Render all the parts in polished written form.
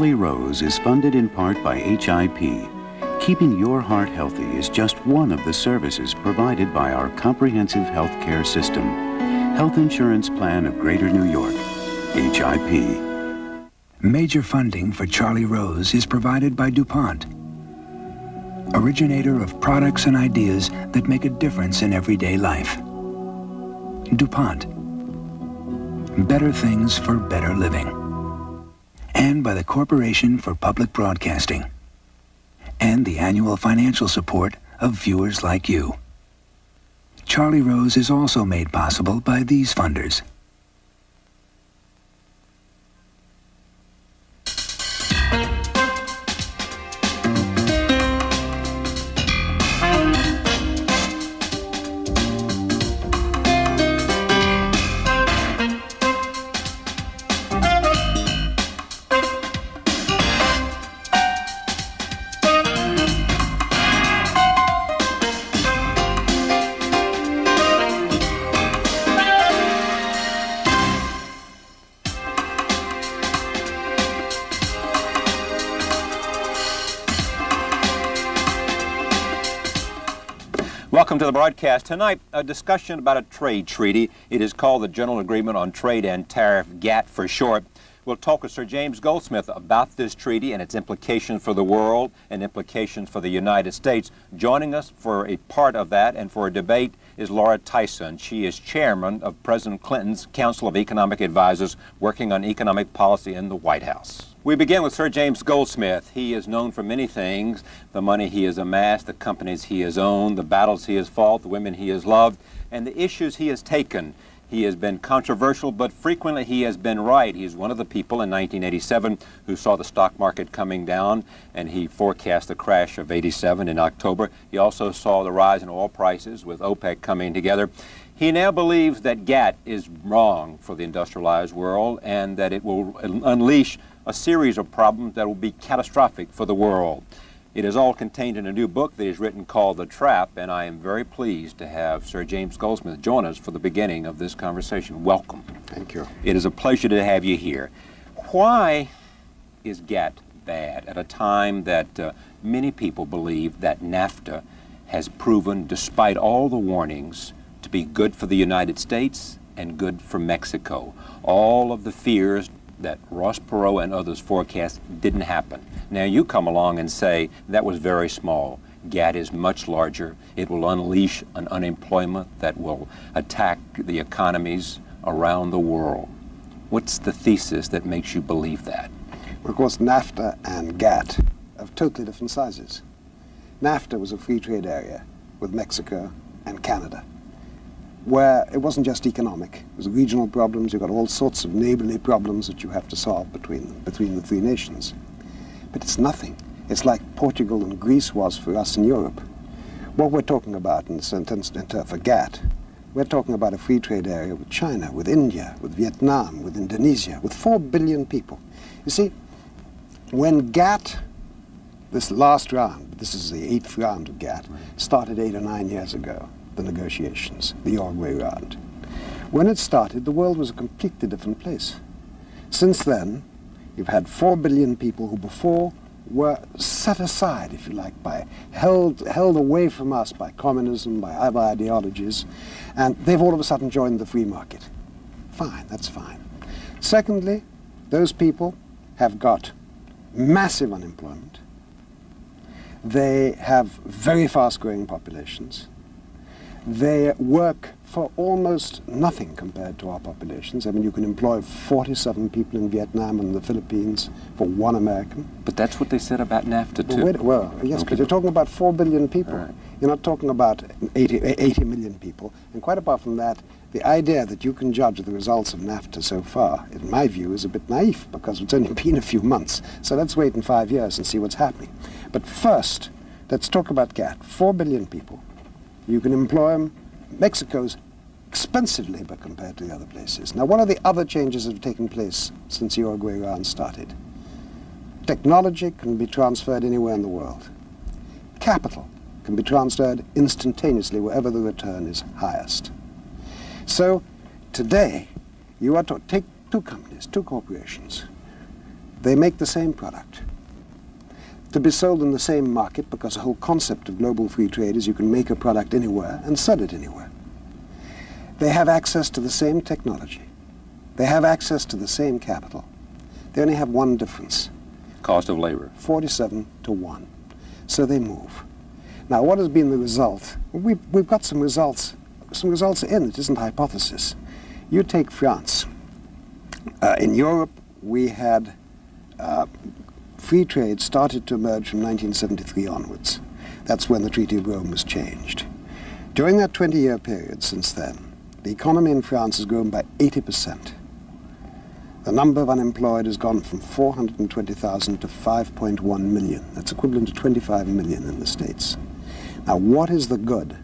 Charlie Rose is funded in part by HIP. Keeping your heart healthy is just one of the services provided by our comprehensive health care system. Health Insurance Plan of Greater New York, HIP. Major funding for Charlie Rose is provided by DuPont, originator of products and ideas that make a difference in everyday life. DuPont, better things for better living. And by the Corporation for Public Broadcasting, and the annual financial support of viewers like you. Charlie Rose is also made possible by these funders. Welcome to the broadcast. Tonight, a discussion about a trade treaty. It is called the General Agreement on Trade and Tariff, GATT for short. We'll talk with Sir James Goldsmith about this treaty and its implications for the world and implications for the United States. Joining us for a part of that and for a debate is Laura Tyson. She is chairman of President Clinton's Council of Economic Advisors working on economic policy in the White House. We begin with Sir James Goldsmith. He is known for many things: the money he has amassed, the companies he has owned, the battles he has fought, the women he has loved, and the issues he has taken. He has been controversial, but frequently he has been right. He's one of the people in 1987 who saw the stock market coming down, and he forecast the crash of '87 in October. He also saw the rise in oil prices with OPEC coming together. He now believes that GATT is wrong for the industrialized world and that it will unleash a series of problems that will be catastrophic for the world. It is all contained in a new book that he's written called The Trap, and I am very pleased to have Sir James Goldsmith join us for the beginning of this conversation. Welcome. Thank you. It is a pleasure to have you here. Why is GATT bad at a time that many people believe that NAFTA has proven, despite all the warnings, to be good for the United States and good for Mexico? All of the fears that Ross Perot and others forecast didn't happen. Now you come along and say that was very small. GATT is much larger. It will unleash an unemployment that will attack the economies around the world. What's the thesis that makes you believe that? Well, of course, NAFTA and GATT have totally different sizes. NAFTA was a free trade area with Mexico and Canada, where it wasn't just economic. It was regional problems. You've got all sorts of neighborly problems that you have to solve between the three nations. But it's nothing. It's like Portugal and Greece was for us in Europe. What we're talking about in the sentence for GATT, we're talking about a free trade area with China, with India, with Vietnam, with Indonesia, with 4 billion people. You see, when GATT, this last round, this is the 8th round of GATT, started 8 or 9 years ago, the negotiations, the Uruguay round. When it started, the world was a completely different place. Since then, you've had 4 billion people who before were set aside, if you like, by held away from us by communism, by other ideologies, and they've all of a sudden joined the free market. Fine, that's fine. Secondly, those people have got massive unemployment. They have very fast-growing populations. They work for almost nothing compared to our populations. I mean, you can employ 47 people in Vietnam and the Philippines for 1 American. But that's what they said about NAFTA, too. Well, yes, okay. But you're talking about 4 billion people. Right. You're not talking about 80 million people. And quite apart from that, the idea that you can judge the results of NAFTA so far, in my view, is a bit naive, because it's only been a few months. So let's wait in 5 years and see what's happening. But first, let's talk about GATT. 4 billion people. You can employ them. Mexico's expensive labor compared to the other places. Now, what are the other changes that have taken place since the Uruguay round started? Technology can be transferred anywhere in the world. Capital can be transferred instantaneously wherever the return is highest. So today, you are to take 2 companies, 2 corporations. They make the same product to be sold in the same market, because the whole concept of global free trade is you can make a product anywhere and sell it anywhere. They have access to the same technology. They have access to the same capital. They only have one difference. Cost of labor. 47 to 1. So they move. Now, what has been the result? We've got some results. Some results are in. It isn't hypothesis. You take France. In Europe, we had free trade started to emerge from 1973 onwards. That's when the Treaty of Rome was changed. During that 20-year period since then, the economy in France has grown by 80%. The number of unemployed has gone from 420,000 to 5.1 million. That's equivalent to 25 million in the States. Now, what is the good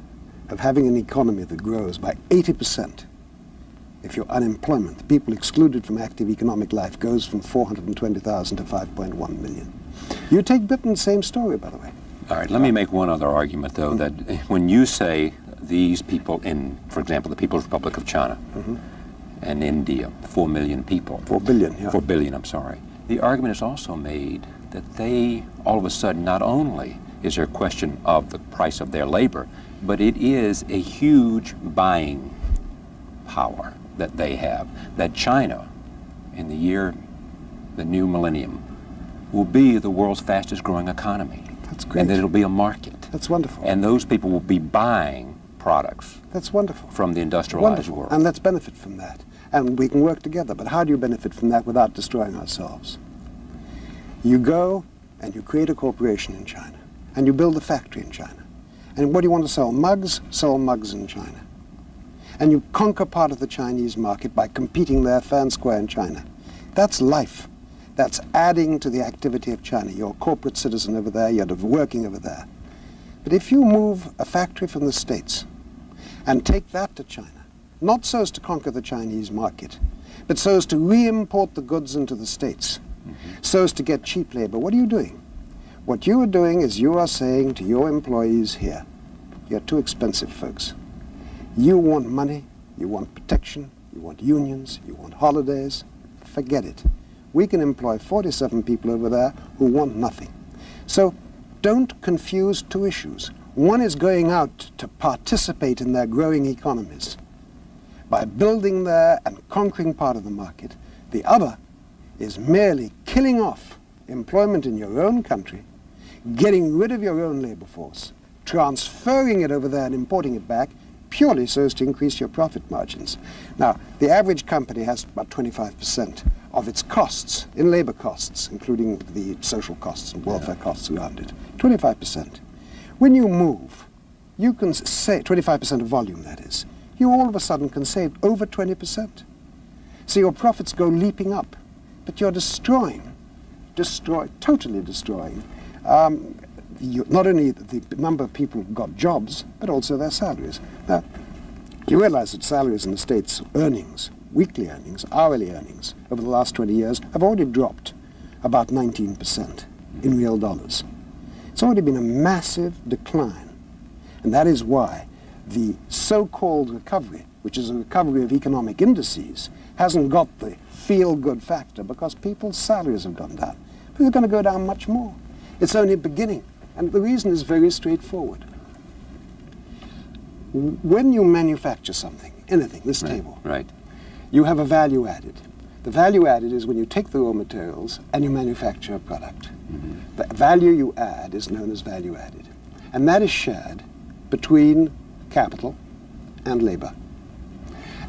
of having an economy that grows by 80% if your unemployment, the people excluded from active economic life, goes from 420,000 to 5.1 million? You take Britain, same story, by the way. All right, let me make one other argument, though, that when you say these people in, for example, the People's Republic of China and India, 4 million people. 4 billion, yeah. 4 billion, I'm sorry. The argument is also made that they, all of a sudden, not only is there a question of the price of their labor, but it is a huge buying power that they have, that China, in the new millennium, will be the world's fastest growing economy. That's great. And that it'll be a market. That's wonderful. And those people will be buying products. That's wonderful. From the industrialized world. And let's benefit from that. And we can work together. But how do you benefit from that without destroying ourselves? You go and you create a corporation in China. And you build a factory in China. And what do you want to sell? Mugs? Sell mugs in China. And you conquer part of the Chinese market by competing there fair and square in China. That's life. That's adding to the activity of China. You're a corporate citizen over there, you're working over there. But if you move a factory from the States and take that to China, not so as to conquer the Chinese market, but so as to re-import the goods into the States, so as to get cheap labor, what are you doing? What you are doing is you are saying to your employees here, you're too expensive, folks. You want money, you want protection, you want unions, you want holidays. Forget it. We can employ 47 people over there who want nothing. So don't confuse two issues. One is going out to participate in their growing economies by building there and conquering part of the market. The other is merely killing off employment in your own country, getting rid of your own labor force, transferring it over there and importing it back, purely so as to increase your profit margins. Now, the average company has about 25% of its costs in labor costs, including the social costs and welfare costs around it. 25%. When you move, you can say 25% of volume, that is. You all of a sudden can save over 20%. So your profits go leaping up, but you're totally destroying not only the number of people who got jobs, but also their salaries. Now, you realize that salaries in the States, earnings, weekly earnings, hourly earnings, over the last 20 years have already dropped about 19% in real dollars. It's already been a massive decline. And that is why the so-called recovery, which is a recovery of economic indices, hasn't got the feel-good factor, because people's salaries have gone down. But they're going to go down much more. It's only beginning. And the reason is very straightforward. When you manufacture something, anything, this table, you have a value added. The value added is when you take the raw materials and you manufacture a product. The value you add is known as value added. And that is shared between capital and labor.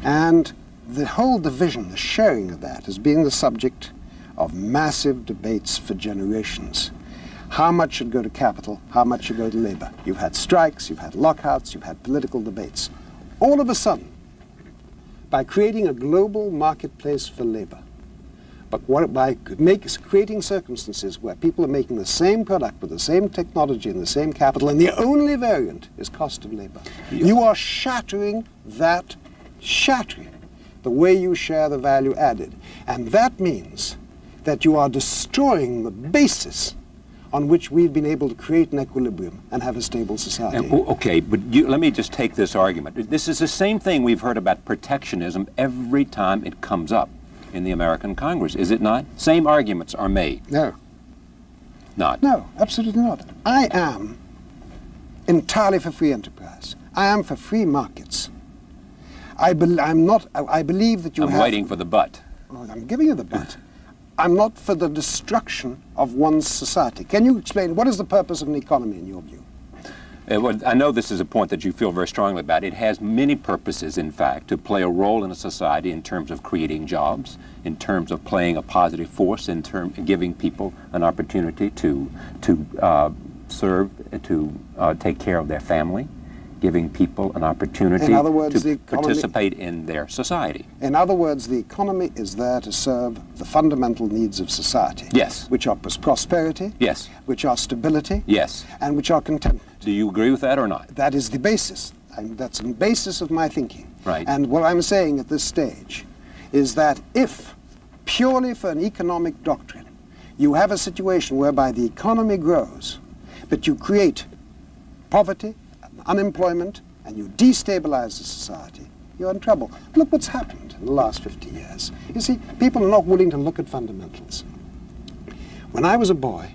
And the whole division, the sharing of that, has been the subject of massive debates for generations. How much should go to capital? How much should go to labor? You've had strikes, you've had lockouts, you've had political debates. All of a sudden, by creating a global marketplace for labor, but by creating circumstances where people are making the same product with the same technology and the same capital, and the only variant is cost of labor, you are shattering the way you share the value added. And that means that you are destroying the basis on which we've been able to create an equilibrium and have a stable society. Okay, but let me just take this argument. This is the same thing we've heard about protectionism every time it comes up. in the American Congress, is it not? Same arguments are made. No. Not? No, absolutely not. I am entirely for free enterprise. I am for free markets. I believe that you I'm have... waiting for the but. Oh, I'm giving you the but. I'm not for the destruction of one's society. Can you explain, what is the purpose of an economy in your view? Well, I know this is a point that you feel very strongly about. It has many purposes, in fact, to play a role in a society in terms of creating jobs, in terms of playing a positive force, in terms of giving people an opportunity to serve, to take care of their family, giving people an opportunity in other words, to participate in their society. In other words, the economy is there to serve the fundamental needs of society. Yes. Which are prosperity. Yes. Which are stability. Yes. And which are contentment. Do you agree with that or not? That is the basis. That's the basis of my thinking. Right. And what I'm saying at this stage is that if, purely for an economic doctrine, you have a situation whereby the economy grows, but you create poverty, unemployment, and you destabilize the society, you're in trouble. Look what's happened in the last 50 years. You see, people are not willing to look at fundamentals. When I was a boy,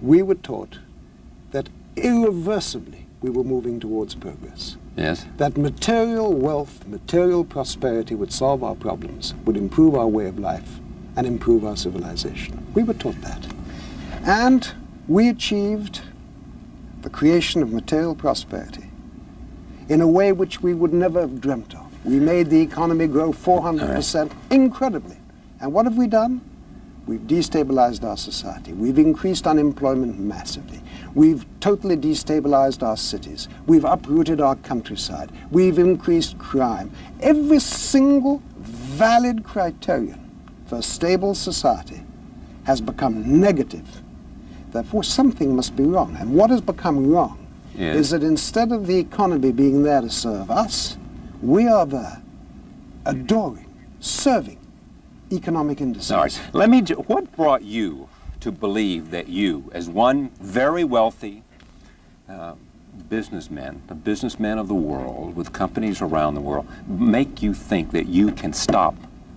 we were taught that irreversibly we were moving towards progress. Yes. That material wealth, material prosperity would solve our problems, would improve our way of life, and improve our civilization. We were taught that. And we achieved the creation of material prosperity in a way which we would never have dreamt of. We made the economy grow 400%, incredibly. And what have we done? We've destabilized our society. We've increased unemployment massively. We've totally destabilized our cities. We've uprooted our countryside. We've increased crime. Every single valid criterion for a stable society has become negative. Therefore, something must be wrong. And what has become wrong is that instead of the economy being there to serve us, we are there adoring, serving economic industries. All right. What brought you to believe that you, as one very wealthy businessman, a businessman of the world with companies around the world, make you think that you can stop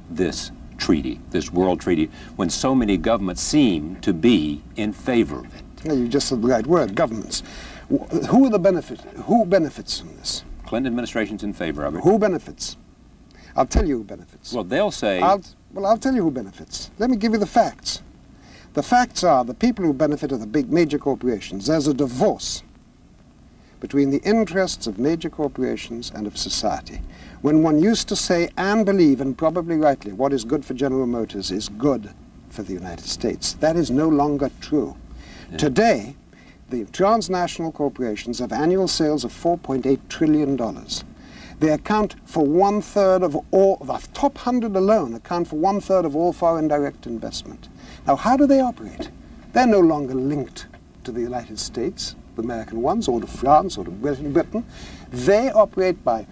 this treaty, this world treaty, when so many governments seem to be in favor of it? Yeah, you just said the right word, governments. Who benefits from this? Clinton administration's in favor of it. Who benefits? I'll tell you who benefits. Well, they'll say... I'll tell you who benefits. Let me give you the facts. The facts are the people who benefit are the big major corporations. There's a divorce between the interests of major corporations and of society. When one used to say and believe, and probably rightly, what is good for General Motors is good for the United States. That is no longer true. Yeah. Today, the transnational corporations have annual sales of $4.8 trillion. They account for 1/3 of all, the top 100 alone account for 1/3 of all foreign direct investment. Now, how do they operate? They're no longer linked to the United States, the American ones, or to France, or to Britain. They operate by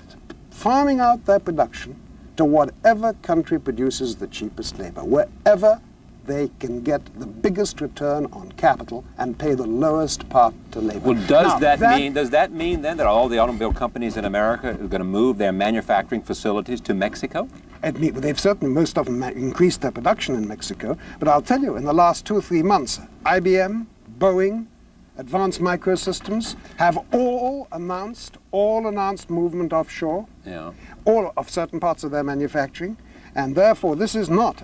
farming out their production to whatever country produces the cheapest labor, wherever they can get the biggest return on capital and pay the lowest part to labor. Well, does that mean then that all the automobile companies in America are going to move their manufacturing facilities to Mexico? They've certainly, most of them, increased their production in Mexico. But I'll tell you, in the last 2 or 3 months, IBM, Boeing, Advanced Microsystems have all announced movement offshore, all of certain parts of their manufacturing. And therefore, this is not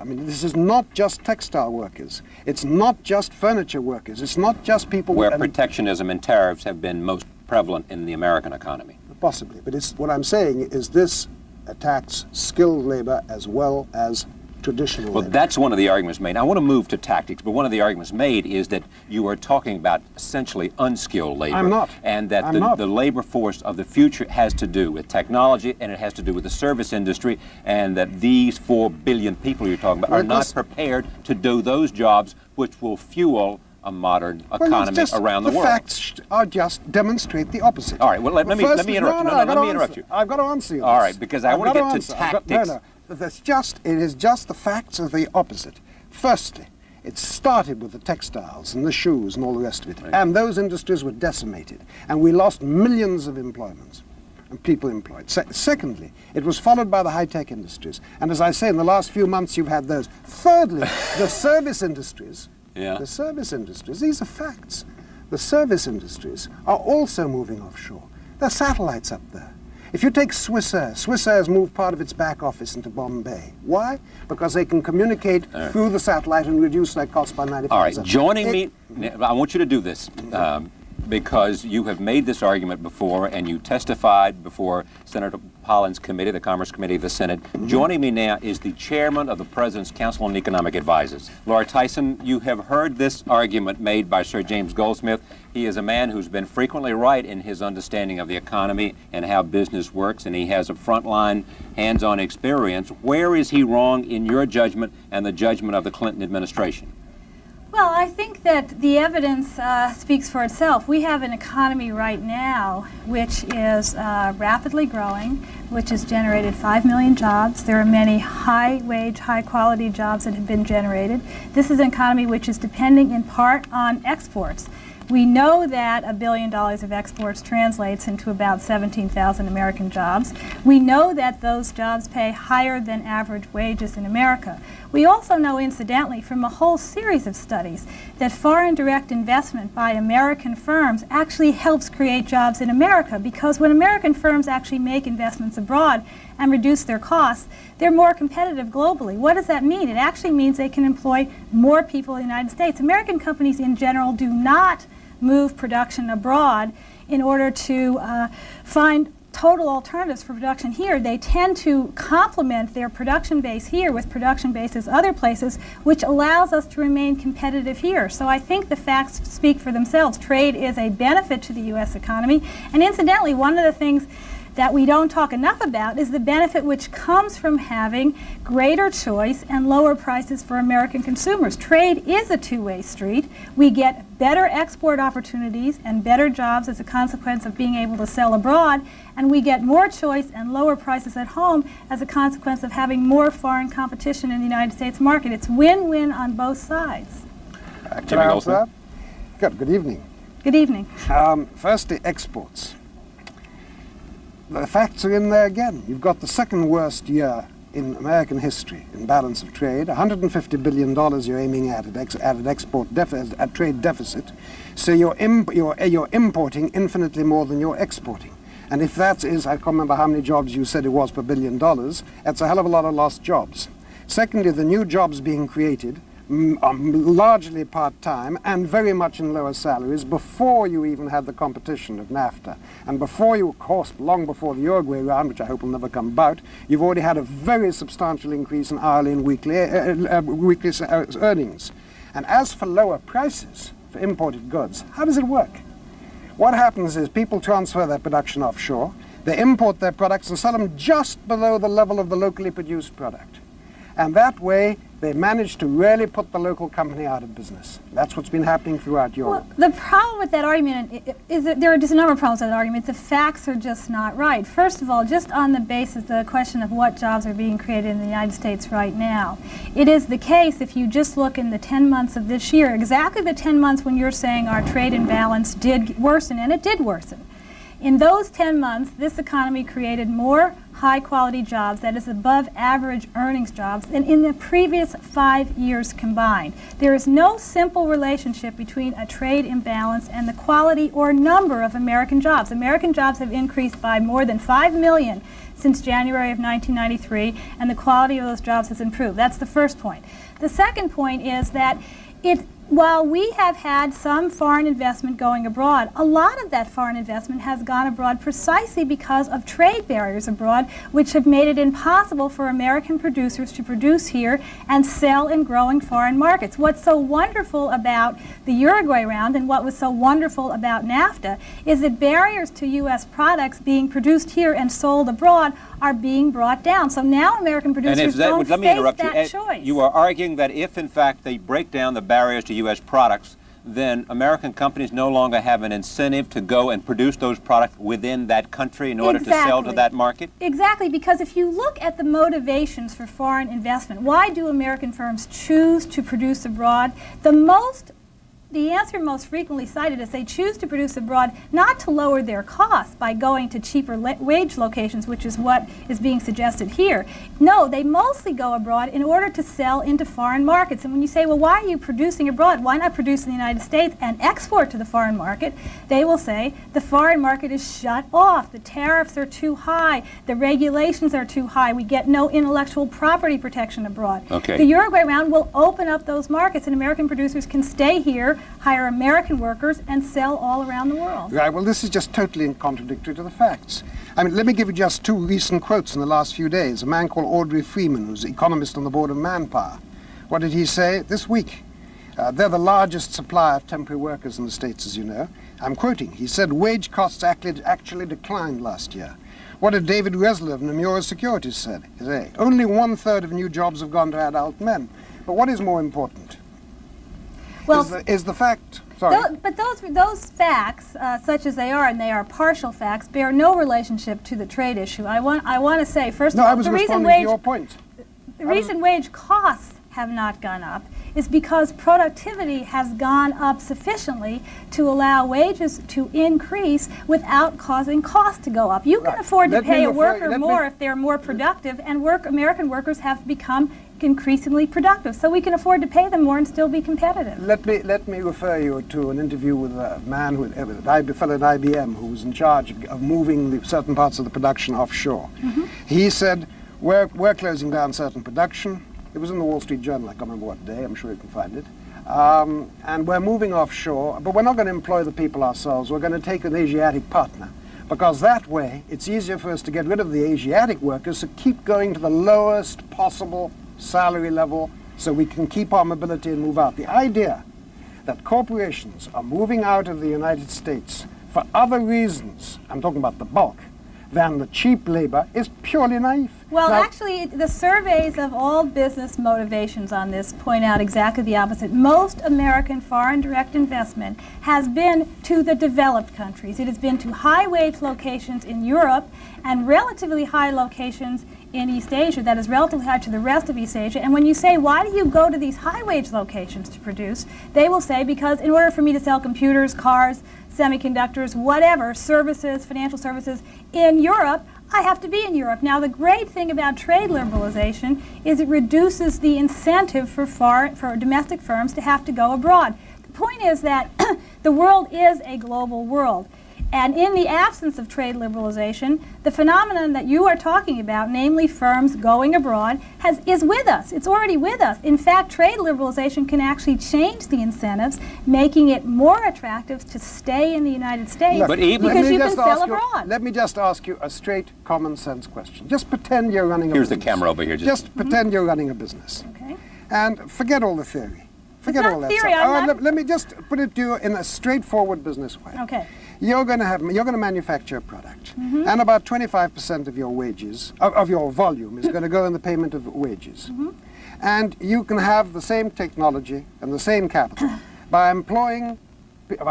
just textile workers. It's not just furniture workers. It's not just people... Where protectionism and tariffs have been most prevalent in the American economy. Possibly. But what I'm saying is this attacks skilled labor as well as traditional labor. Well, that's one of the arguments made. I want to move to tactics, but one of the arguments made is that you are talking about essentially unskilled labor. I'm not. And that the labor force of the future has to do with technology, and it has to do with the service industry, and that these 4 billion people you're talking about are not prepared to do those jobs which will fuel a modern economy around the world. The facts are just demonstrate the opposite. All right, well, let me interrupt you. Let me interrupt you. I've got to answer you. All right, because I want to get to tactics. It is just the facts of the opposite. Firstly, it started with the textiles and the shoes and all the rest of it. Right. And those industries were decimated. And we lost millions of employments. and people employed. Secondly, it was followed by the high-tech industries. And as I say, in the last few months you've had those. Thirdly, the service industries. Yeah. The service industries, these are facts. The service industries are also moving offshore. There are satellites up there. If you take Swiss Air has moved part of its back office into Bombay. Why? Because they can communicate through the satellite and reduce their costs by 95%. All right, joining me, I want you to do this because you have made this argument before and you testified before Senator Pollin's committee, the Commerce Committee of the Senate. Joining me now is the chairman of the President's Council on Economic Advisors. Laura Tyson, you have heard this argument made by Sir James Goldsmith. He is a man who's been frequently right in his understanding of the economy and how business works, and he has a frontline, hands-on experience. Where is he wrong in your judgment and the judgment of the Clinton administration? Well, I think that the evidence speaks for itself. We have an economy right now which is rapidly growing, which has generated 5 million jobs. There are many high-wage, high-quality jobs that have been generated. This is an economy which is depending in part on exports. We know that $1 billion of exports translates into about 17,000 American jobs. We know that those jobs pay higher than average wages in America. We also know, incidentally, from a whole series of studies, that foreign direct investment by American firms actually helps create jobs in America, because when American firms actually make investments abroad and reduce their costs, they're more competitive globally. What does that mean? It actually means they can employ more people in the United States. American companies in general do not move production abroad in order to find total alternatives for production here. They tend to complement their production base here with production bases other places, which allows us to remain competitive here. So I think the facts speak for themselves. Trade is a benefit to the U.S. economy. And incidentally, one of the things that we don't talk enough about is the benefit which comes from having greater choice and lower prices for American consumers. Trade is a two-way street. We get better export opportunities and better jobs as a consequence of being able to sell abroad, and we get more choice and lower prices at home as a consequence of having more foreign competition in the United States market. It's win-win on both sides. Can I answer that? Good evening. Good evening. Firstly, exports. The facts are in there again. You've got the second worst year in American history in balance of trade. $150 billion you're aiming at at trade deficit. So you're importing infinitely more than you're exporting. And if that is, I can't remember how many jobs you said it was per $1 billion, that's a hell of a lot of lost jobs. Secondly, the new jobs being created are largely part-time and very much in lower salaries before you even had the competition of NAFTA. And before you, of course, long before the Uruguay round, which I hope will never come about, you've already had a very substantial increase in hourly and weekly earnings. And as for lower prices for imported goods, how does it work? What happens is people transfer their production offshore, they import their products and sell them just below the level of the locally produced product. And that way, they manage to really put the local company out of business. That's what's been happening throughout Europe. Well, the problem with that argument is that there are just a number of problems with that argument. The facts are just not right. First of all, just on the basis of the question of what jobs are being created in the United States right now, it is the case, if you just look in the 10 months of this year, exactly the 10 months when you're saying our trade imbalance did worsen, and it did worsen. In those 10 months, this economy created more high-quality jobs, that is above average earnings jobs, than in the previous 5 years combined. There is no simple relationship between a trade imbalance and the quality or number of American jobs. American jobs have increased by more than 5 million since January of 1993, and the quality of those jobs has improved. That's the first point. The second point is that while we have had some foreign investment going abroad, a lot of that foreign investment has gone abroad precisely because of trade barriers abroad, which have made it impossible for American producers to produce here and sell in growing foreign markets. What's so wonderful about the Uruguay round and what was so wonderful about NAFTA is that barriers to U.S. products being produced here and sold abroad are being brought down. So now American producers don't face that choice. You are arguing that if, in fact, they break down the barriers to U.S. products, then American companies no longer have an incentive to go and produce those products within that country in order to sell to that market? Exactly, because if you look at the motivations for foreign investment, why do American firms choose to produce abroad? the answer most frequently cited is they choose to produce abroad not to lower their costs by going to cheaper wage locations, which is what is being suggested here. No, they mostly go abroad in order to sell into foreign markets. And when you say, well, why are you producing abroad? Why not produce in the United States and export to the foreign market? They will say the foreign market is shut off. The tariffs are too high. The regulations are too high. We get no intellectual property protection abroad. Okay. The Uruguay round will open up those markets, and American producers can stay here, hire American workers, and sell all around the world. Right, well, this is just totally contradictory to the facts. I mean, let me give you just two recent quotes in the last few days. A man called Audrey Freeman, who's an economist on the board of Manpower. What did he say this week? They're the largest supplier of temporary workers in the States, as you know. I'm quoting. He said, wage costs actually declined last year. What did David Resler of Nomura Securities say? Only 1/3 of new jobs have gone to adult men. But what is more important? Well, is the fact... Sorry. But those facts, such as they are, and they are partial facts, bear no relationship to the trade issue. I want to say, first of all, the reason wage costs have not gone up is because productivity has gone up sufficiently to allow wages to increase without causing costs to go up. You can afford to pay a worker more if they're more productive, and American workers have become increasingly productive, so we can afford to pay them more and still be competitive. Let me refer you to an interview with a man, a fellow at IBM, who was in charge of moving certain parts of the production offshore. He said, we're closing down certain production. It was in the Wall Street Journal, I can't remember what day, I'm sure you can find it. And we're moving offshore, but we're not going to employ the people ourselves. We're going to take an Asiatic partner, because that way it's easier for us to get rid of the Asiatic workers, so keep going to the lowest possible salary level so we can keep our mobility and move out. The idea that corporations are moving out of the United States for other reasons, I'm talking about the bulk, than the cheap labor is purely naive. Well, actually, the surveys of all business motivations on this point out exactly the opposite. Most American foreign direct investment has been to the developed countries. It has been to high-wage locations in Europe and relatively high locations in East Asia, that is relatively high to the rest of East Asia. And when you say, why do you go to these high-wage locations to produce, they will say, because in order for me to sell computers, cars, semiconductors, whatever, services, financial services in Europe, I have to be in Europe. Now, the great thing about trade liberalization is it reduces the incentive for domestic firms to have to go abroad. The point is that the world is a global world. And in the absence of trade liberalization, the phenomenon that you are talking about, namely firms going abroad, is with us. It's already with us. In fact, trade liberalization can actually change the incentives, making it more attractive to stay in the United States because you can sell abroad. Let me just ask you a straight, common sense question. Just pretend you're running a business. Here's the camera over here. Just pretend you're running a business. Okay. And forget all the theory. Forget all that theory, stuff. Let me just put it to you in a straightforward business way. Okay. You're going to manufacture a product, and about 25% of your wages, of your volume, is going to go in the payment of wages. And you can have the same technology and the same capital by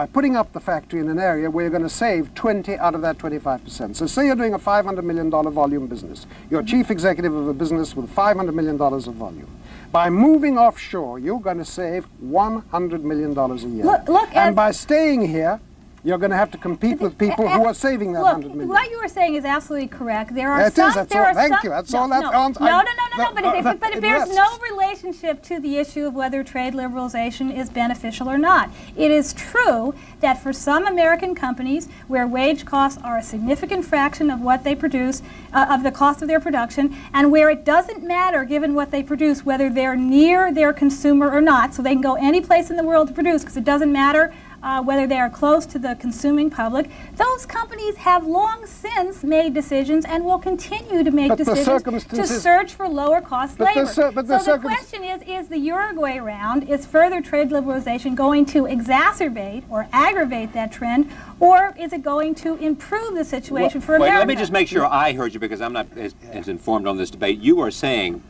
putting up the factory in an area where you're going to save 20 out of that 25%. So say you're doing a $500 million volume business. You're chief executive of a business with $500 million of volume. By moving offshore, you're going to save $100 million a year. And by staying here, you're going to have to compete with people who are saving that $100 million. What you were saying is absolutely correct. There are Thank you. That's all that counts. But it bears no relationship to the issue of whether trade liberalization is beneficial or not. It is true that for some American companies where wage costs are a significant fraction of what they produce, of the cost of their production, and where it doesn't matter, given what they produce, whether they're near their consumer or not, so they can go any place in the world to produce, because it doesn't matter whether they are close to the consuming public, those companies have long since made decisions and will continue to make decisions to search for lower cost labor. So the question is the Uruguay round, is further trade liberalization going to exacerbate or aggravate that trend, or is it going to improve the situation for America? Let me just make sure I heard you, because I'm not as informed on this debate. You are saying,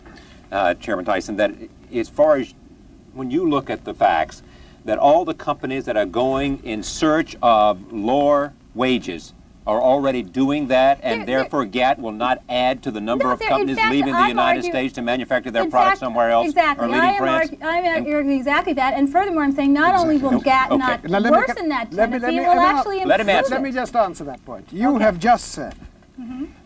Chairman Tyson, that as far as when you look at the facts, that all the companies that are going in search of lower wages are already doing that, and therefore GATT will not add to the number of companies leaving the United States to manufacture their products somewhere else, or leaving France? I'm arguing exactly that, and furthermore, I'm saying not only will GATT not worsen that tendency, it will actually improve it. Let me just answer that point. You have just said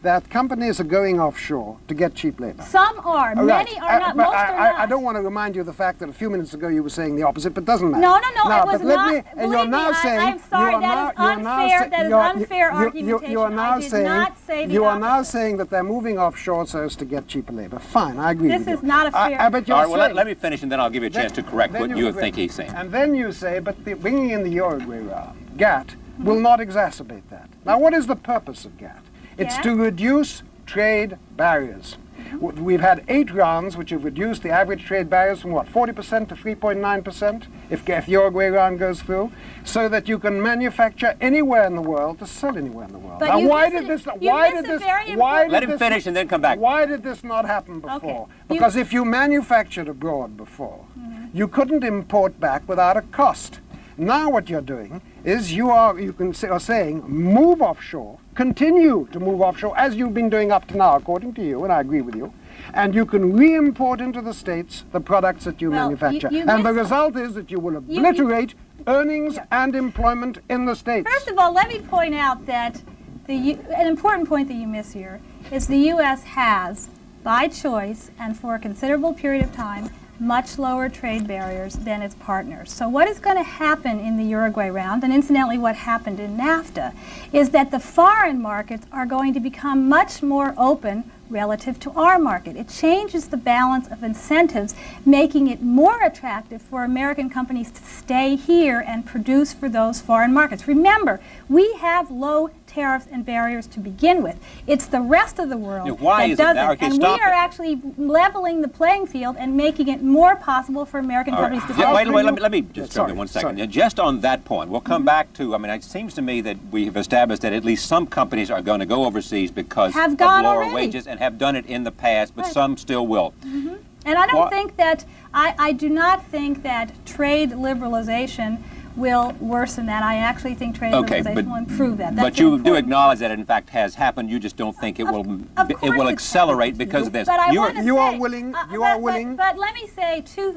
that companies are going offshore to get cheap labor. Some are. Many are not. Most are not. I don't want to remind you of the fact that a few minutes ago you were saying the opposite, but it doesn't matter. No, it was not. And you're now saying... I'm sorry, that is unfair. That is unfair argumentation. You are now saying... You are now saying that they're moving offshore so as to get cheaper labor. Fine, I agree with you. This is not a fair... All right, well, let me finish, and then I'll give you a chance to correct what you think he's saying. And then you say, but bringing in the Uruguay round, GATT will not exacerbate that. Now, what is the purpose of GATT? It's to reduce trade barriers. We've had 8 rounds which have reduced the average trade barriers from, what, 40% to 3.9% if the Uruguay round goes through, so that you can manufacture anywhere in the world to sell anywhere in the world. But now, let him finish and then come back. Why did this not happen before? Because if you manufactured abroad before, you couldn't import back without a cost. Now what you're doing is you are saying move offshore, continue to move offshore as you've been doing up to now, according to you, and I agree with you, and you can re-import into the States the products that you manufacture. And the result is that you will obliterate earnings and employment in the States. First of all, let me point out that an important point that you miss here is the U.S. has, by choice and for a considerable period of time, much lower trade barriers than its partners. So what is going to happen in the Uruguay round, and incidentally what happened in NAFTA, is that the foreign markets are going to become much more open relative to our market. It changes the balance of incentives, making it more attractive for American companies to stay here and produce for those foreign markets. Remember, we have low tariffs and barriers to begin with. It's the rest of the world that doesn't. And we are actually leveling the playing field and making it more possible for American companies to stay. Wait, let me just jump in 1 second. Just on that point, we'll come back to, I mean, it seems to me that we have established that at least some companies are going to go overseas because of lower wages and have done it in the past, but some still will. And I don't think that, I do not think that trade liberalization will worsen that. I actually think trade liberalization will improve that. But you do acknowledge that it in fact has happened. You just don't think it will accelerate because of this. But you are willing. But let me say two.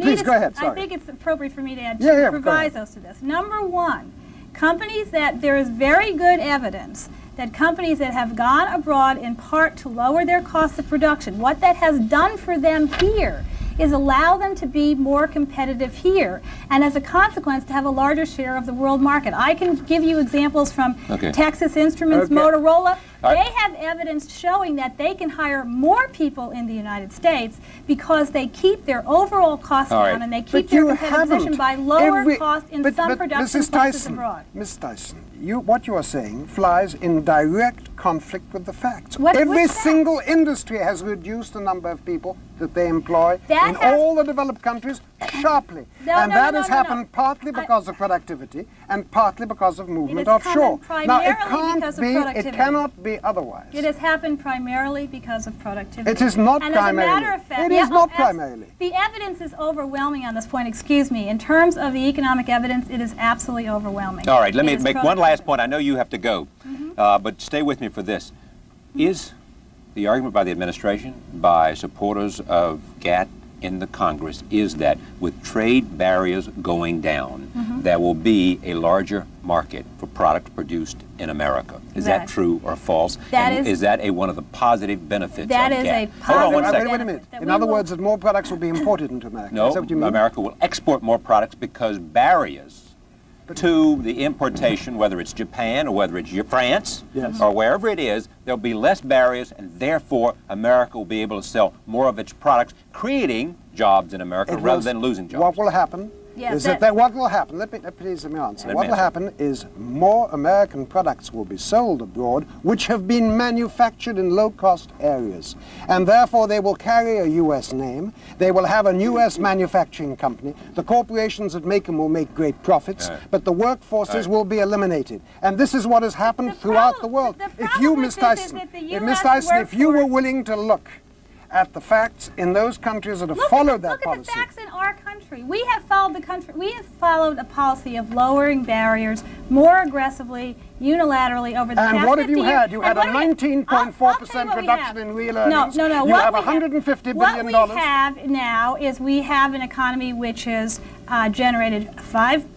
Please go ahead. Sorry. I think it's appropriate for me to add two provisos to this. Number one, companies that there is very good evidence that companies that have gone abroad in part to lower their cost of production, what that has done for them here is allow them to be more competitive here, and as a consequence to have a larger share of the world market. I can give you examples from Texas Instruments, Motorola. They have evidence showing that they can hire more people in the United States because they keep their overall costs down and they keep their competitive position by lower cost in some production places abroad. Ms. Tyson, what you are saying flies in direct conflict with the facts. Every single industry has reduced the number of people that they employ in all the developed countries sharply. That has happened partly because of productivity and partly because of movement offshore. Now, it cannot be otherwise. It has happened primarily because of productivity. It is not primarily. As a matter of fact, it is not primarily. The evidence is overwhelming on this point. Excuse me. In terms of the economic evidence, it is absolutely overwhelming. All right, let me make one last point. I know you have to go, but stay with me for this. Is the argument by the administration, by supporters of GATT in the Congress, is that with trade barriers going down, there will be a larger market for products produced in America? Is that true or false? Is that one of the positive benefits of GATT? That is a positive Hold on 1 second. Wait a minute. In other words, that more products will be imported into America. No, is that what you mean? America will export more products because barriers to the importation, whether it's Japan or whether it's France or wherever it is, there'll be less barriers, and therefore America will be able to sell more of its products, creating jobs in America rather than losing jobs. What will happen is that what will happen, let me answer. What will happen is more American products will be sold abroad which have been manufactured in low-cost areas. And therefore they will carry a U.S. name, they will have a U.S. manufacturing company, the corporations that make them will make great profits, but the workforces will be eliminated. And this is what has happened throughout the world. If you, Ms. Tyson, if you were willing to look at the facts in those countries that have followed that policy. Look at the facts in our country. country. We have followed a policy of lowering barriers more aggressively, unilaterally over the past 50 years. And what have you had? You had a I'll 19.4% reduction in real earnings. No. You have $150 billion. What we have now is we have an economy which has generated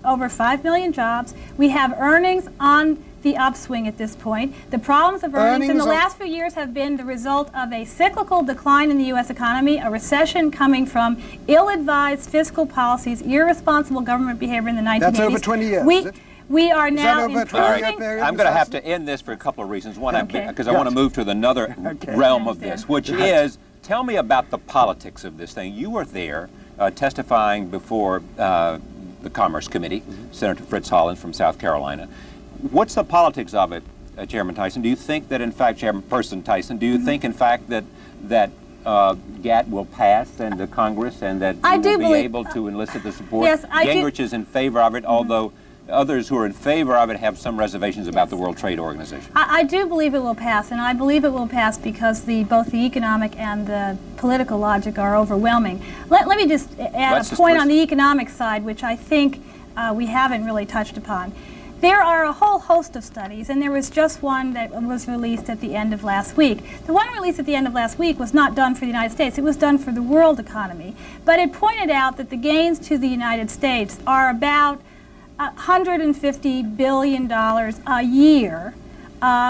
over 5 million jobs. We have earnings on the upswing at this point. The problems of earnings in the last few years have been the result of a cyclical decline in the U.S. economy, a recession coming from ill-advised fiscal policies, irresponsible government behavior in the 1980s. That's over 20 years, is it? We are now improving. I'm going to have to end this for a couple of reasons. One, because I want to move to another realm of this, which is, tell me about the politics of this thing. You were there testifying before the Commerce Committee, Senator Fritz Hollins from South Carolina. What's the politics of it, Chairman Tyson? Do you think that, in fact, Chairperson Tyson, do you think, in fact, that GATT will pass in the Congress and that you will be able to enlist the support? Yes, Gingrich is in favor of it, although others who are in favor of it have some reservations about the World Trade Organization. I do believe it will pass, and I believe it will pass because both the economic and the political logic are overwhelming. Let me just add a point on the economic side, which I think we haven't really touched upon. There are a whole host of studies, and there was just one that was released at the end of last week. The one released at the end of last week was not done for the United States. It was done for the world economy. But it pointed out that the gains to the United States are about $150 billion a year,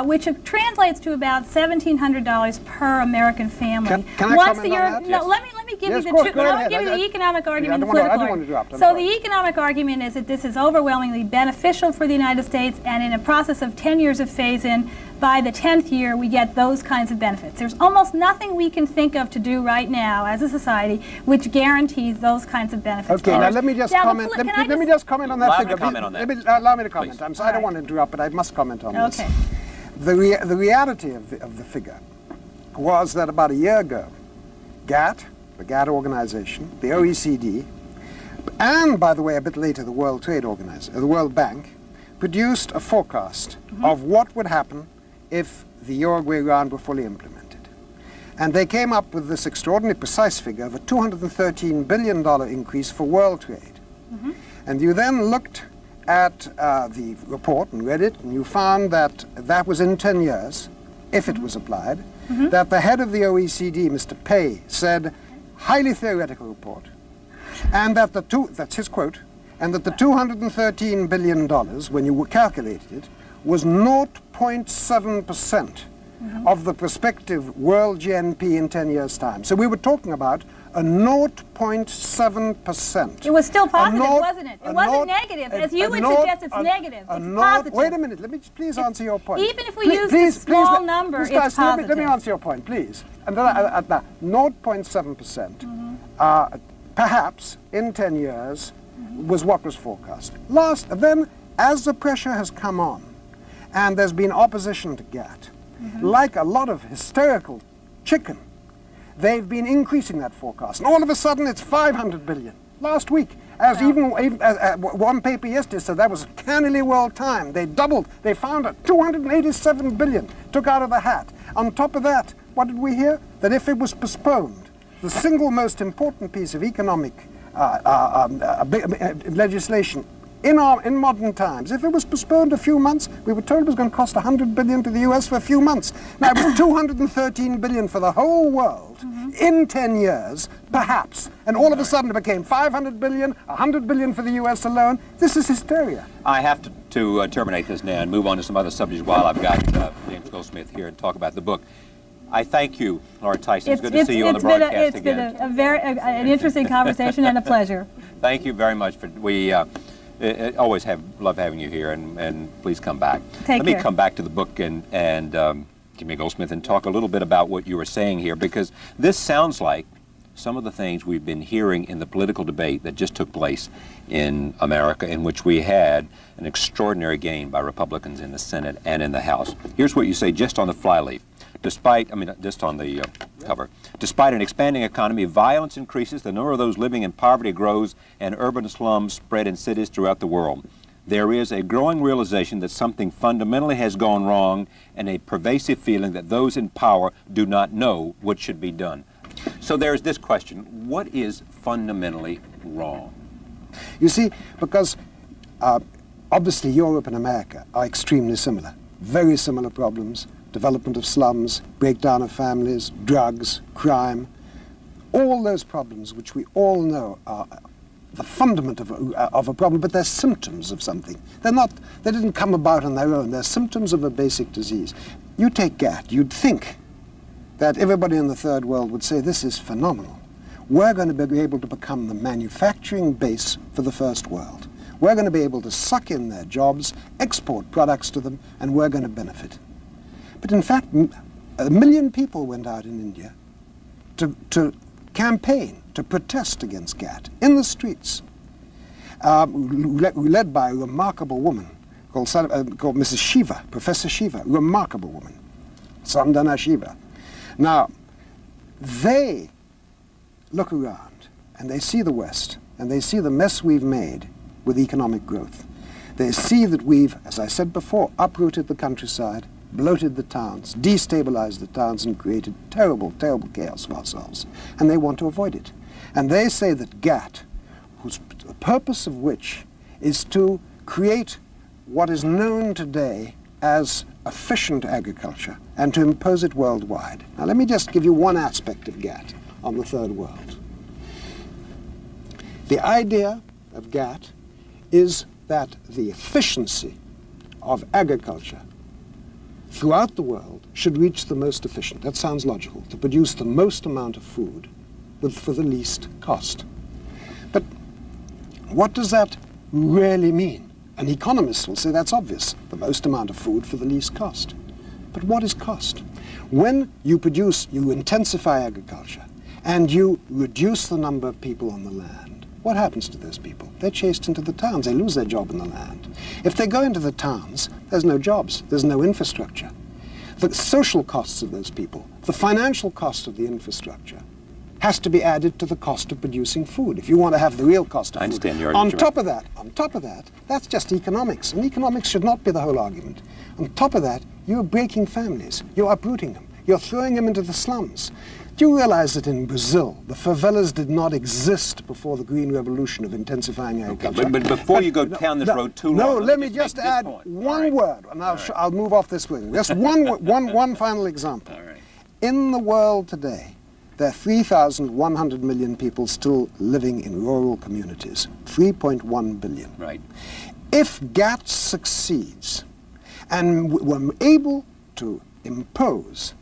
which translates to about $1,700 per American family. Can I comment on that? No, let me give you the economic argument and the political argument. So the economic argument is that this is overwhelmingly beneficial for the United States, and in a process of 10 years of phase-in, by the 10th year, we get those kinds of benefits. There's almost nothing we can think of to do right now as a society which guarantees those kinds of benefits. Okay, now let me just comment. Let me just comment on that figure. Allow me to comment. Please. I'm sorry, I don't want to interrupt, but I must comment on this. Okay. The reality of the figure was that about a year ago, GATT, the GATT organization, the OECD, and by the way, a bit later, the World Trade Organization, the World Bank, produced a forecast of what would happen if the Uruguay round were fully implemented. And they came up with this extraordinarily precise figure of a $213 billion increase for world trade. And you then looked at the report and read it, and you found that that was in 10 years, if it was applied, that the head of the OECD, Mr. Pei, said, highly theoretical report, and that that's his quote, and that the $213 billion, when you calculated it, was 0.7% of the prospective world GNP in 10 years' time. So we were talking about a 0.7%. It was still positive, wasn't it? It wasn't negative. As you would suggest, it's negative. It's positive. Wait a minute. Let me please answer your point. Even if we use this small number, it's positive. Let me answer your point, please. And then at that 0.7%, perhaps in 10 years, was what was forecast. Then, as the pressure has come on, and there's been opposition to GATT, like a lot of hysterical chicken, they've been increasing that forecast. And all of a sudden, it's 500 billion. Last week, one paper yesterday said that was cannily well timed. They doubled. They found 287 billion, took out of the hat. On top of that, what did we hear? That if it was postponed, the single most important piece of economic legislation in modern times, if it was postponed a few months, we were told it was going to cost 100 billion to the US for a few months. Now it was 213 billion for the whole world in 10 years, perhaps. And all of a sudden it became 500 billion, 100 billion for the US alone. This is hysteria. I have to terminate this now and move on to some other subjects while I've got James Goldsmith here and talk about the book. I thank you, Laura Tyson. It's good to see you on the broadcast again. It's been an interesting conversation and a pleasure. Thank you very much. We always love having you here, and please come back. Let me come back to the book and Jimmy Goldsmith and talk a little bit about what you were saying here, because this sounds like some of the things we've been hearing in the political debate that just took place in America, in which we had an extraordinary gain by Republicans in the Senate and in the House. Here's what you say just on the flyleaf. Just on the cover. Despite an expanding economy, violence increases, the number of those living in poverty grows, and urban slums spread in cities throughout the world. There is a growing realization that something fundamentally has gone wrong, and a pervasive feeling that those in power do not know what should be done. So there's this question: what is fundamentally wrong? You see, because obviously Europe and America are extremely similar. Very similar problems: development of slums, breakdown of families, drugs, crime. All those problems which we all know are the fundament of a problem, but they're symptoms of something. They didn't come about on their own. They're symptoms of a basic disease. You take GATT, you'd think that everybody in the third world would say, this is phenomenal. We're going to be able to become the manufacturing base for the first world. We're going to be able to suck in their jobs, export products to them, and we're going to benefit. But in fact, 1 million people went out in India to campaign, to protest against GATT in the streets, led by a remarkable woman called Mrs. Shiva, Professor Shiva, remarkable woman, Sandana Shiva. Now, they look around and they see the West and they see the mess we've made with economic growth. They see that we've, as I said before, uprooted the countryside, bloated the towns, destabilized the towns, and created terrible, terrible chaos for ourselves. And they want to avoid it. And they say that GATT, the purpose of which is to create what is known today as efficient agriculture and to impose it worldwide. Now let me just give you one aspect of GATT on the third world. The idea of GATT is that the efficiency of agriculture throughout the world should reach the most efficient. That sounds logical, to produce the most amount of food for the least cost. But what does that really mean? An economist will say that's obvious, the most amount of food for the least cost. But what is cost? When you intensify agriculture and you reduce the number of people on the land, what happens to those people? They're chased into the towns. They lose their job in the land. If they go into the towns, there's no jobs. There's no infrastructure. The social costs of those people, the financial cost of the infrastructure, has to be added to the cost of producing food if you want to have the real cost of food. I understand your On argument. top of that, that's just economics. And economics should not be the whole argument. On top of that, you're breaking families. You're uprooting them. You're throwing them into the slums. Do you realize that in Brazil, the favelas did not exist before the Green Revolution of intensifying agriculture? Okay, but before you go down this road too long, No, let me just add one word, and I'll move off this wing. Just one final example. All right. In the world today, there are 3,100 million people still living in rural communities, 3.1 billion. Right. If GATT succeeds, and we're able to impose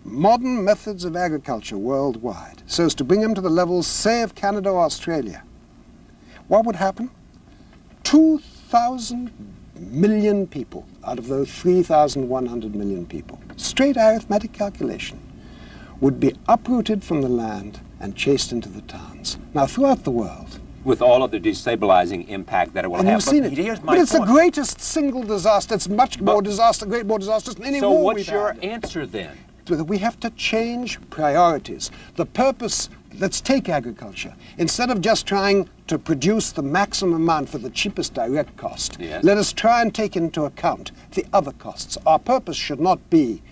modern methods of agriculture worldwide, so as to bring them to the levels, say, of Canada or Australia, what would happen? 2,000 million people out of those 3,100 million people, straight arithmetic calculation, would be uprooted from the land and chased into the towns. Now, throughout the world, With all of the destabilizing impact that it will and have. you've seen it, Here's my but it's point. the greatest single disaster. It's much more disaster, more disastrous than any So war what's we've your had. answer then? We have to change priorities. The purpose, let's take agriculture. Instead of just trying to produce the maximum amount for the cheapest direct cost, Yes. let us try and take into account the other costs. Our purpose should not be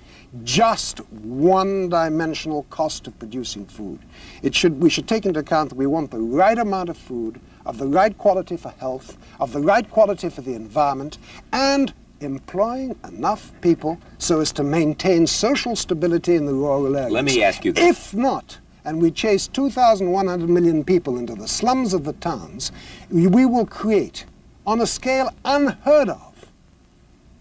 just one-dimensional cost of producing food. We should take into account that we want the right amount of food, of the right quality for health, of the right quality for the environment, and employing enough people so as to maintain social stability in the rural areas. Let me ask you this. If not, and we chase 2,100 million people into the slums of the towns, we will create, on a scale unheard of,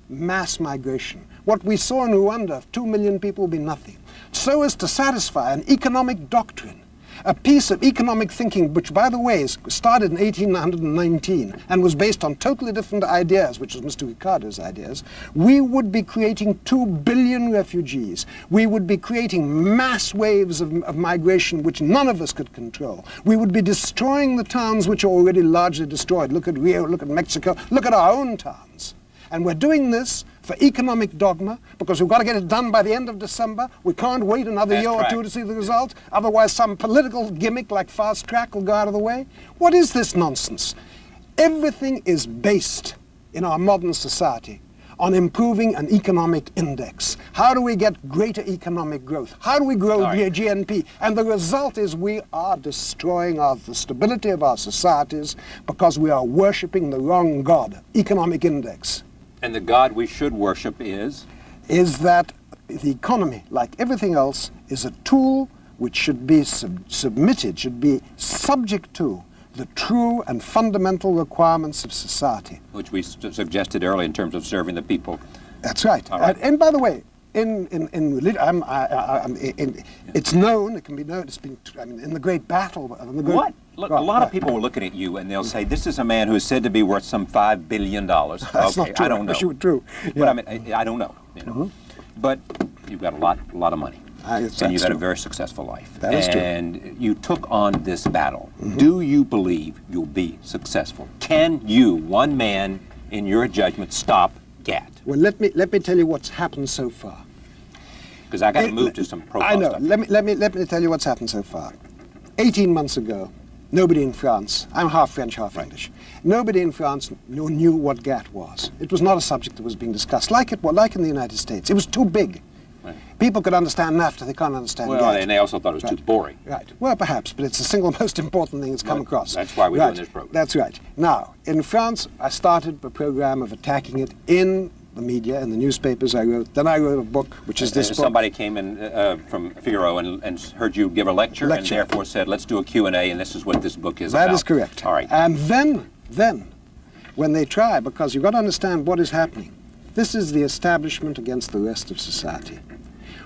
mass migration. What we saw in Rwanda of 2 million people will be nothing. So as to satisfy an economic doctrine, a piece of economic thinking which, by the way, started in 1819 and was based on totally different ideas, which was Mr. Ricardo's ideas, we would be creating 2 billion refugees. We would be creating mass waves of migration which none of us could control. We would be destroying the towns which are already largely destroyed. Look at Rio, look at Mexico, look at our own towns. And we're doing this for economic dogma, because we've got to get it done by the end of December. We can't wait another year or two to see the result. Otherwise, some political gimmick like fast track will go out of the way. What is this nonsense? Everything is based in our modern society on improving an economic index. How do we get greater economic growth? How do we grow GNP? And the result is we are destroying the stability of our societies because we are worshipping the wrong God, economic index. And the God we should worship is? Is that the economy, like everything else, is a tool which should be submitted, should be subject to the true and fundamental requirements of society. Which we suggested earlier in terms of serving the people. That's right. And by the way, in religion, it's known, it can be known, it's been, in the great battle. What? Look, a lot of people will look at you and they'll say, this is a man who is said to be worth some $5 billion. That's okay, not true. I don't know. That's true. Yeah. But I mean, I don't know. You know? But you've got a lot of money. And you've had a very successful life. That is true. And you took on this battle. Do you believe you'll be successful? Can you, one man, in your judgment, stop GATT? Well, let me tell you what's happened so far. Because I got to move to some profile I know. stuff. Let me tell you what's happened so far. 18 months ago, nobody in France, I'm half French, half English, nobody in France knew what GATT was. It was not a subject that was being discussed, like in the United States. It was too big. Right. People could understand NAFTA, they can't understand GATT. Well, and they also thought it was too boring. Right. Well, perhaps, but it's the single most important thing that's come across. That's why we're doing this program. That's right. Now, in France, I started a program of attacking it in the media, in the newspapers I wrote. Then I wrote a book, which is this book. Somebody came in from Figaro and heard you give a lecture and therefore said, let's do a Q&A, and this is what this book is about. That is correct. All right. And then, when they try, because you've got to understand what is happening. This is the establishment against the rest of society.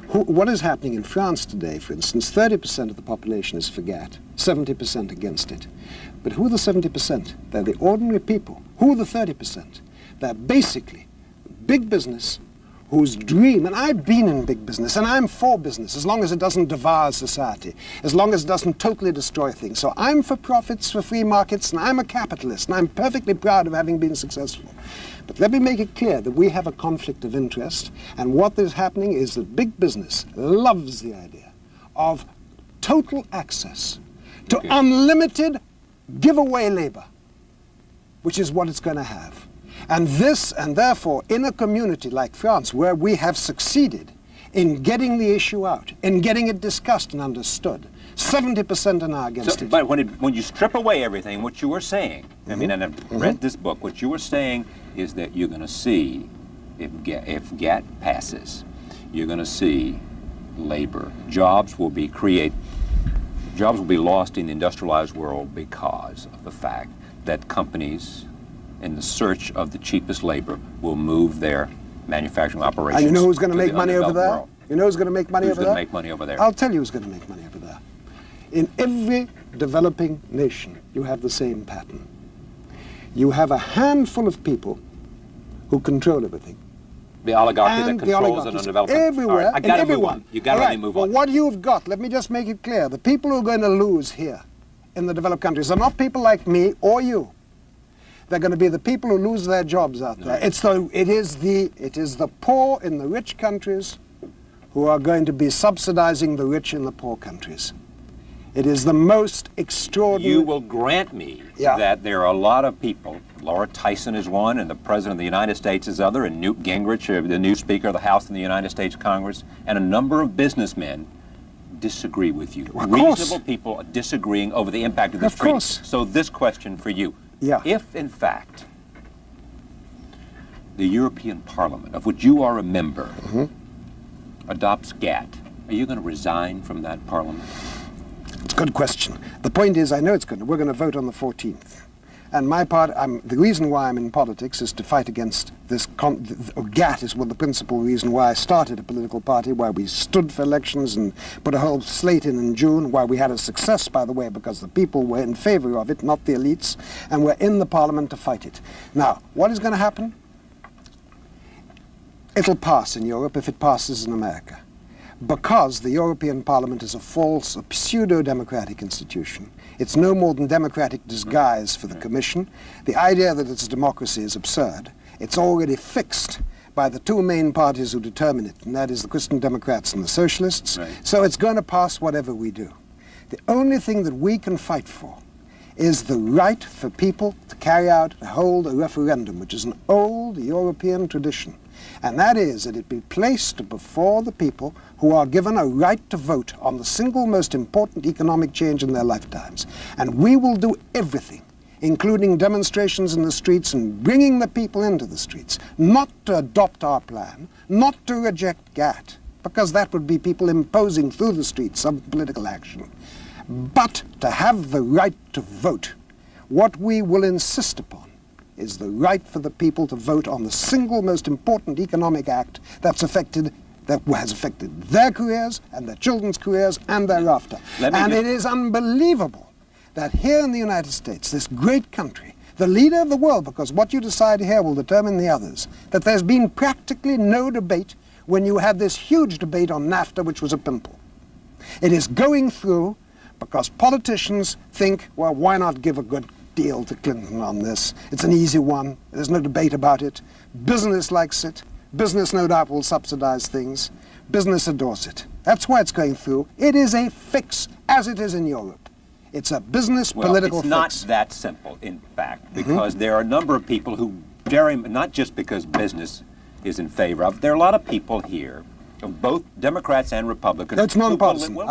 What is happening in France today, for instance, 30% of the population is for GATT, 70% against it. But who are the 70%? They're the ordinary people. Who are the 30%? They're basically big business whose dream, and I've been in big business, and I'm for business, as long as it doesn't devour society, as long as it doesn't totally destroy things. So I'm for profits, for free markets, and I'm a capitalist, and I'm perfectly proud of having been successful. But let me make it clear that we have a conflict of interest, and what is happening is that big business loves the idea of total access to unlimited giveaway labor, which is what it's going to have. And therefore, in a community like France, where we have succeeded in getting the issue out, in getting it discussed and understood, 70% are now against it. But when you strip away everything, what you were saying, I mean, and I've read this book, what you were saying is that you're going to see, if GATT passes, you're going to see labor. Jobs will be lost in the industrialized world because of the fact that companies, in the search of the cheapest labor, will move their manufacturing operations. And you know who's going to make money over there? You know who's going to make money over there? Who's going to make money over there? I'll tell you who's going to make money over there. In every developing nation, you have the same pattern. You have a handful of people who control everything. The oligarchy that controls an undeveloped country. Everywhere, right, I got to move everyone. on. You got to let me move on. Well, what you've got, let me just make it clear. The people who are going to lose here in the developed countries are not people like me or you. They're going to be the people who lose their jobs out there. It is the poor in the rich countries who are going to be subsidizing the rich in the poor countries. It is the most extraordinary... You will grant me that there are a lot of people, Laura Tyson is one, and the President of the United States is other, and Newt Gingrich, the new Speaker of the House in the United States Congress, and a number of businessmen disagree with you. Reasonable people are disagreeing over the impact of this treaty. So this question for you. If, in fact, the European Parliament, of which you are a member, adopts GATT, are you going to resign from that Parliament? It's a good question. The point is, I know it's good. We're going to vote on the 14th. And my part, the reason why I'm in politics is to fight against this. GATT is the principal reason why I started a political party, why we stood for elections and put a whole slate in June, why we had a success, by the way, because the people were in favor of it, not the elites, and we're in the parliament to fight it. Now, what is going to happen? It'll pass in Europe if it passes in America, because the European Parliament is a false, a pseudo-democratic institution. It's no more than democratic disguise for the Commission. The idea that it's a democracy is absurd. It's already fixed by the two main parties who determine it, and that is the Christian Democrats and the Socialists. So it's going to pass whatever we do. The only thing that we can fight for is the right for people to carry out, to hold a referendum, which is an old European tradition. and that is that it be placed before the people who are given a right to vote on the single most important economic change in their lifetimes. And we will do everything, including demonstrations in the streets and bringing the people into the streets, not to adopt our plan, not to reject GATT, because that would be people imposing through the streets some political action, but to have the right to vote. What we will insist upon is the right for the people to vote on the single most important economic act that has affected their careers and their children's careers and thereafter. And it is unbelievable that here in the United States, this great country, the leader of the world, because what you decide here will determine the others, that there's been practically no debate when you had this huge debate on NAFTA, which was a pimple. It is going through because politicians think, well, why not give a good deal to Clinton on this? It's an easy one. There's no debate about it. Business likes it. Business, no doubt, will subsidize things. Business adores it. That's why it's going through. It is a fix, as it is in Europe. It's a business political fix. Well, it's not that simple, in fact, because there are a number of people who, not just because business is in favor of, there are a lot of people here, of both Democrats and Republicans, it's nonpartisan. who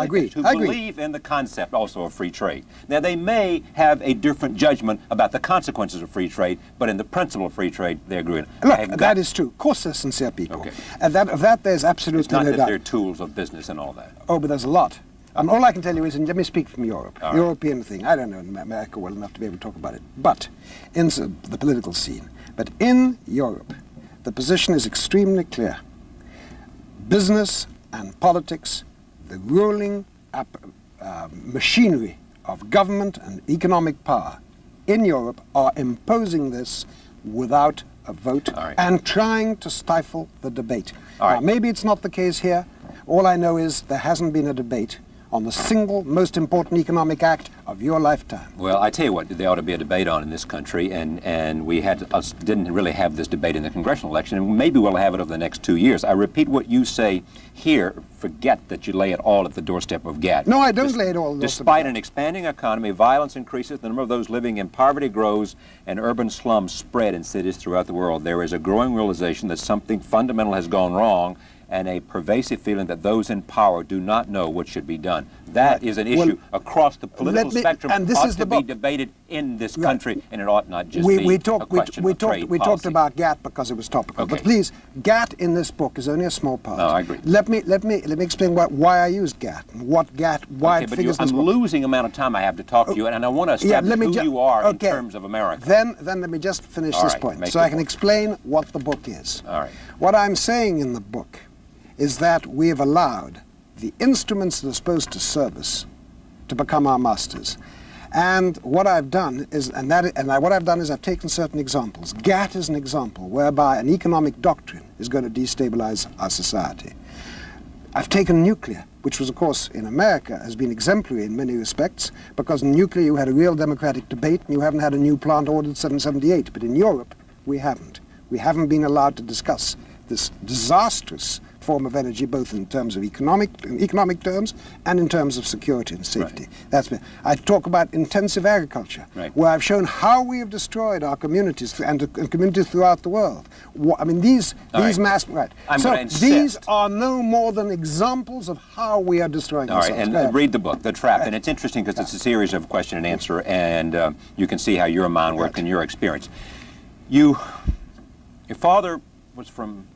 I believe in the concept also of free trade. Now, they may have a different judgment about the consequences of free trade, but in the principle of free trade, they agree. Look, that is true. Of course, they're sincere people. Okay. And of that there's absolutely no doubt. It's not that they're tools of business and all that. Oh, but there's a lot. All I can tell you is, and let me speak from Europe, all right. European thing. I don't know America well enough to be able to talk about it, but in the political scene. But in Europe, the position is extremely clear. Business and politics, the ruling machinery of government and economic power in Europe are imposing this without a vote and trying to stifle the debate. Now, maybe it's not the case here. All I know is there hasn't been a debate on the single most important economic act of your lifetime. Well, I tell you what there ought to be a debate on in this country, and we didn't really have this debate in the congressional election, and maybe we'll have it over the next 2 years. I repeat what you say here. Forget that you lay it all at the doorstep of GATT. No, I don't lay it all at the doorstep. Despite an expanding economy, violence increases, the number of those living in poverty grows, and urban slums spread in cities throughout the world. There is a growing realization that something fundamental has gone wrong, and a pervasive feeling that those in power do not know what should be done. That is an issue across the political spectrum, and this ought to be debated in this country, and it ought not just be a question of trade policy. We talked about GATT because it was topical, but please, GATT in this book is only a small part. No, I agree. Let me explain why I used GATT and what GATT, why it figures in this book. I'm losing amount of time I have to talk to you, and I want to establish who you are in terms of America. Then let me just finish this point, so I can explain what the book is. All right. What I'm saying in the book is that we have allowed the instruments that are supposed to serve us to become our masters. And what I've done is, I've taken certain examples. GATT is an example whereby an economic doctrine is going to destabilize our society. I've taken nuclear, which was, of course, in America, has been exemplary in many respects, because in nuclear you had a real democratic debate and you haven't had a new plant ordered 778. But in Europe, we haven't. We haven't been allowed to discuss this disastrous form of energy, both in terms of economic terms and in terms of security and safety. I talk about intensive agriculture, where I've shown how we have destroyed our communities and communities throughout the world. These are no more than examples of how we are destroying ourselves. And read the book, The Trap, and it's interesting because it's a series of question and answer, and you can see how your mind worked and your experience. Your father was from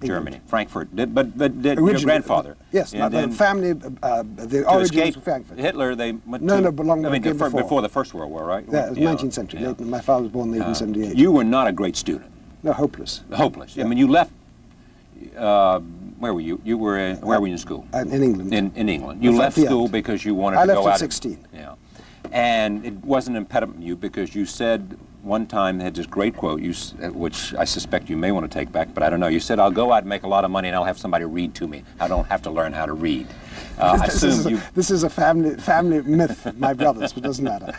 Germany, Frankfurt, but your grandfather? Yes, my family, the origins of Frankfurt. Hitler, they went before the First World War, right? Yeah, it was 19th century. Yeah. My father was born in 1878. You were not a great student. No, hopeless. Hopeless. Yeah. I mean, you left, where were you? Where were you in school? In England. In England. You left school because you wanted to go out. I left at 16. Yeah. And it wasn't an impediment to you because you said one time, they had this great quote, which I suspect you may want to take back, but I don't know. You said, I'll go out and make a lot of money and I'll have somebody read to me. I don't have to learn how to read. This is a family myth, my brothers, but it doesn't matter.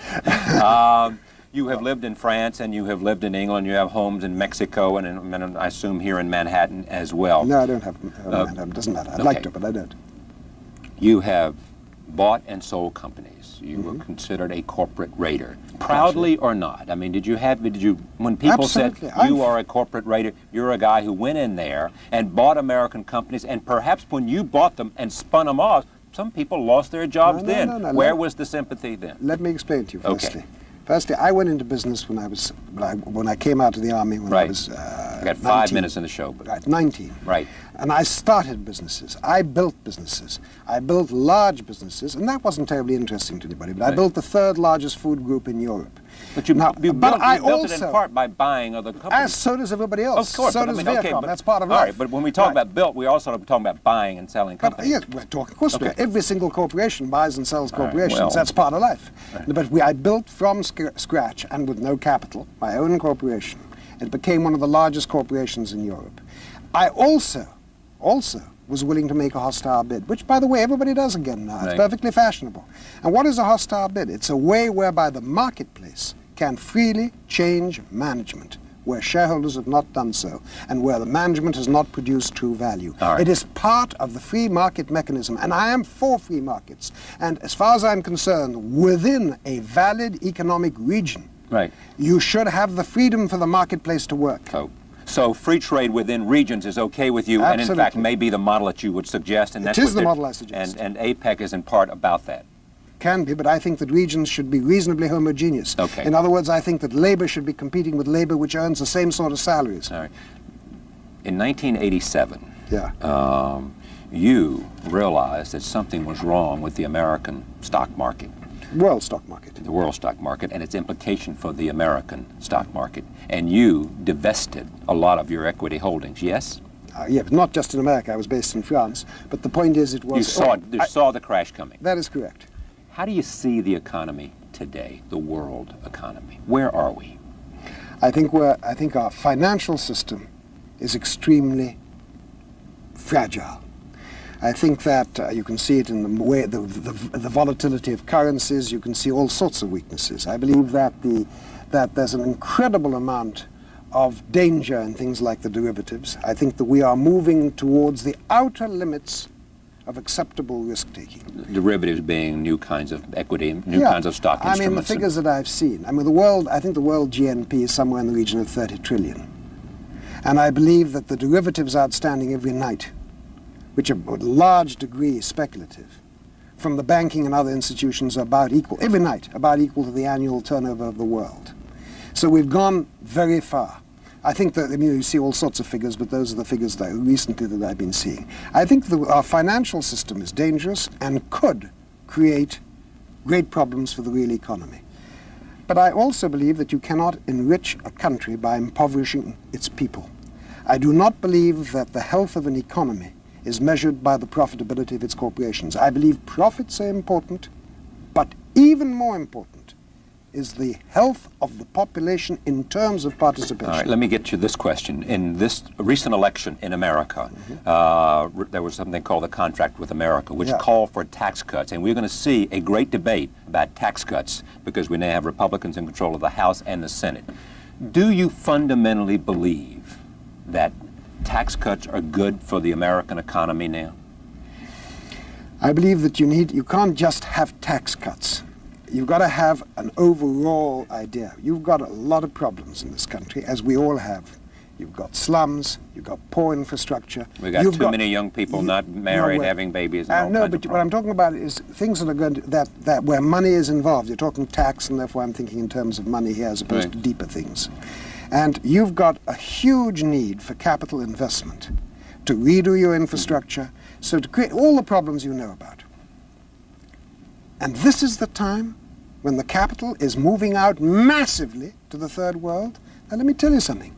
You have lived in France and you have lived in England. You have homes in Mexico and I assume here in Manhattan as well. No, I don't have Manhattan. It doesn't matter. I'd like to, but I don't. You have bought and sold companies. You were considered a corporate raider. Proudly or not? I mean, did you, when people Absolutely. said you are a corporate raider, you're a guy who went in there and bought American companies, and perhaps when you bought them and spun them off, some people lost their jobs then. Where was the sympathy then? Let me explain to you firstly. Okay. Firstly, I went into business when I came out of the army when I was I got 5 minutes in the show. But Right, 19. Right. And I started businesses. I built businesses. I built large businesses, and that wasn't terribly interesting to anybody, but I built the third largest food group in Europe. But you built it in part by buying other companies. As so does everybody else. Of course. So does Viacom. That's part of life. All right, but when we talk about built, we're also talking about buying and selling companies. Yes, we're talking, of course, every single corporation buys and sells corporations. well, That's part of life. right. But I built from scratch and with no capital my own corporation. It became one of the largest corporations in Europe. I also was willing to make a hostile bid, which, by the way, everybody does again now. It's Right. perfectly fashionable. And what is a hostile bid? It's a way whereby the marketplace can freely change management where shareholders have not done so and where the management has not produced true value. All right. It is part of the free market mechanism, and I am for free markets. And as far as I'm concerned, within a valid economic region, Right. you should have the freedom for the marketplace to work. So free trade within regions is okay with you, and in fact Absolutely. may be the model that you would suggest. And It that's is what the they're- model I suggest. And APEC is in part about that. Can be, but I think that regions should be reasonably homogeneous. Okay. In other words, I think that labor should be competing with labor which earns the same sort of salaries. All right. In 1987, Yeah. you realized that something was wrong with the American stock market, World stock market. the world stock market, and its implication for the American stock market. And you divested a lot of your equity holdings, yes? Yeah, but not just in America. I was based in France. But the point is, it was... You saw the crash coming. That is correct. How do you see the economy today, the world economy? Where are we? I think our financial system is extremely fragile. I think that you can see it in the way the volatility of currencies. You can see all sorts of weaknesses. I believe that there's an incredible amount of danger in things like the derivatives. I think that we are moving towards the outer limits of acceptable risk-taking. Derivatives being new kinds of equity, new kinds of stock instruments. I mean, the figures that I've seen. I mean, I think the world GNP is somewhere in the region of 30 trillion. And I believe that the derivatives outstanding every night, which are to a large degree speculative, from the banking and other institutions are about equal, every night, about equal to the annual turnover of the world. So we've gone very far. I think that, I mean, you see all sorts of figures, but those are the figures that recently that I've been seeing. I think our financial system is dangerous and could create great problems for the real economy. But I also believe that you cannot enrich a country by impoverishing its people. I do not believe that the health of an economy is measured by the profitability of its corporations. I believe profits are important, but even more important is the health of the population in terms of participation. All right, let me get to this question. In this recent election in America, there was something called the Contract with America, which called for tax cuts. And we're going to see a great debate about tax cuts because we now have Republicans in control of the House and the Senate. Do you fundamentally believe that tax cuts are good for the American economy now? I believe that you can't just have tax cuts. You've got to have an overall idea. You've got a lot of problems in this country, as we all have. You've got slums, you've got poor infrastructure. We've got too many young people not married, having babies, and all no, kinds but of what I'm talking about is things that are going to, that where money is involved. You're talking tax, and therefore I'm thinking in terms of money here as opposed to deeper things. And you've got a huge need for capital investment to redo your infrastructure, so to create all the problems you know about. And this is the time when the capital is moving out massively to the third world. Now let me tell you something.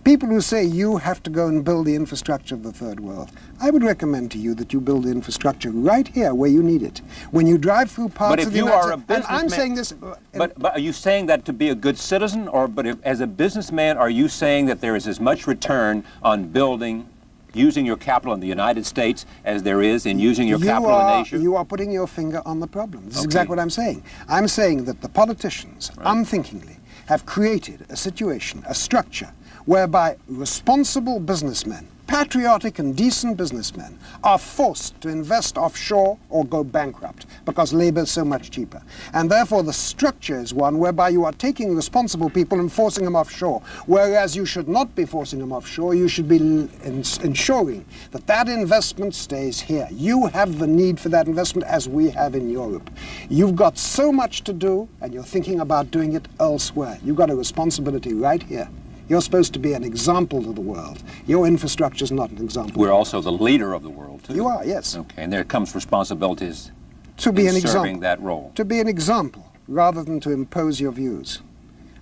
People who say you have to go and build the infrastructure of the third world, I would recommend to you that you build the infrastructure right here where you need it. When you drive through parts of the United States, and I'm saying this... But are you saying that to be a good citizen, or as a businessman, are you saying that there is as much return on building, using your capital in the United States as there is in using your capital in Asia? You are putting your finger on the problem. This is exactly what I'm saying. I'm saying that the politicians, unthinkingly, have created a situation, a structure, whereby responsible businessmen patriotic and decent businessmen are forced to invest offshore or go bankrupt because labor is so much cheaper. And therefore the structure is one whereby you are taking responsible people and forcing them offshore, whereas you should not be forcing them offshore. You should be ensuring that that investment stays here. You have the need for that investment as we have in Europe. You've got so much to do and you're thinking about doing it elsewhere. You've got a responsibility right here. You're supposed to be an example to the world. Your infrastructure is not an example. We're also the leader of the world, too. You are, yes. Okay, and there comes responsibilities to be an serving example. that role. To be an example, rather than to impose your views.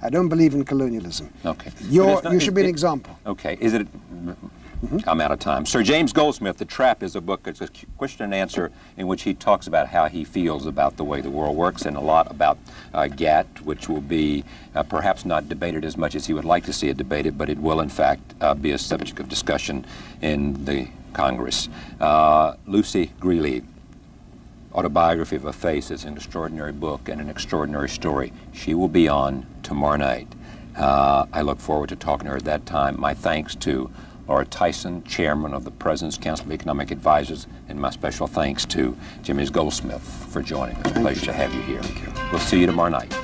I don't believe in colonialism. Okay. You should be an example. Okay, is it... I'm out of time. Sir James Goldsmith, The Trap is a book. It's a question and answer in which he talks about how he feels about the way the world works and a lot about GATT, which will be perhaps not debated as much as he would like to see it debated, but it will in fact be a subject of discussion in the Congress. Lucy Greeley, Autobiography of a Face, is an extraordinary book and an extraordinary story. She will be on tomorrow night. I look forward to talking to her at that time. My thanks to Laura Tyson, Chairman of the President's Council of Economic Advisors, and my special thanks to James Goldsmith for joining us. A pleasure to have you here. We'll see you tomorrow night.